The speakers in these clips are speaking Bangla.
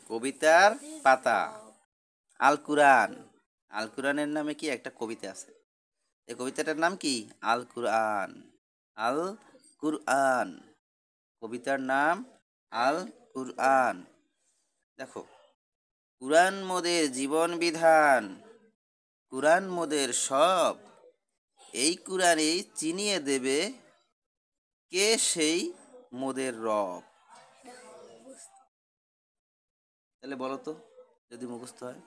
কবিতার পাতা। আল কুরআন। আল কুরআনের নামে কি একটা কবিতা আছে, এই কবিতাটার নাম কি? আল কুরআন। আল কুরআন, কবিতার নাম আল কুরআন। দেখো, কুরআন মোদের জীবন বিধান, কুরআন মোদের সব, এই কুরআনেই চিনিয়ে দেবে কে সেই মোদের রব। তাহলে বলো তো, যদি মুখস্থ হয়।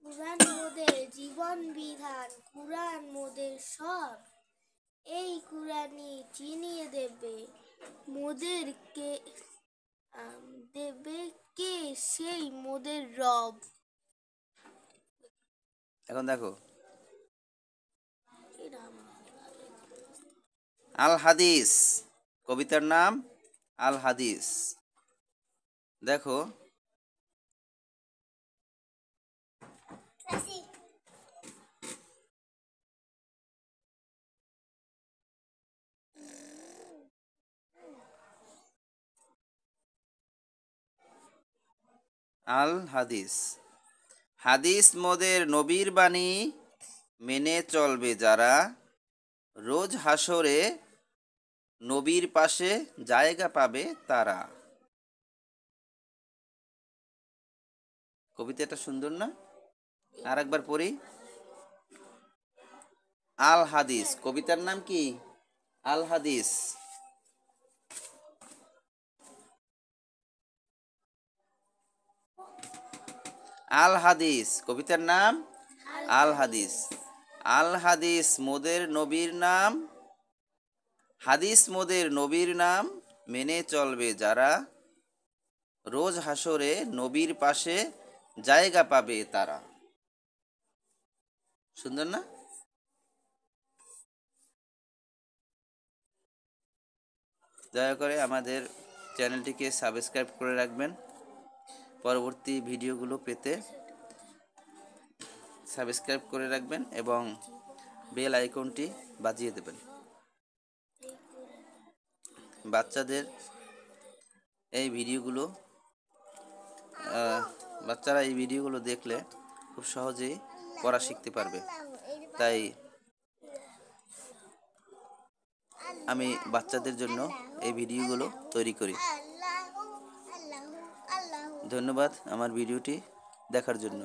কুরআন মোদের জীবন বিধান, কুরআন মোদের সব, এই কুরআনই চিনিয়ে দেবে মোদেরকে, দেবে কে সেই মোদের রব। এখন দেখো, আল হাদিস, কবিতার নাম আল হাদিস। দেখো, আল হাদিস। হাদিস মোদের নবীর বাণী, মেনে চলবে যারা, রোজ হাসরে নবীর পাশে জায়গা পাবে তারা। কবিতাটা সুন্দর না? আর একবার পড়ি। আল হাদিস, কবিতার নাম কি? আল হাদিস। আল হাদিস, কবিতার নাম আল হাদিস। আল হাদিস মোদের নবীর নাম, হাদিস মোদের নবীর নাম, মেনে চলবে যারা, রোজ হাসরে নবীর পাশে জায়গা পাবে তারা। সুন্দর না? দয়া করে আমাদের চ্যানেলটিকে সাবস্ক্রাইব করে রাখবেন, পরবর্তী ভিডিওগুলো পেতে সাবস্ক্রাইব করে রাখবেন এবং বেল আইকনটি বাজিয়ে দেবেন। বাচ্চাদের এই ভিডিওগুলো, বাচ্চারা এই ভিডিওগুলো দেখলে খুব সহজেই পড়া শিখতে পারবে। তাই আমি বাচ্চাদের জন্য এই ভিডিওগুলো তৈরি করি। ধন্যবাদ আমার ভিডিওটি দেখার জন্য।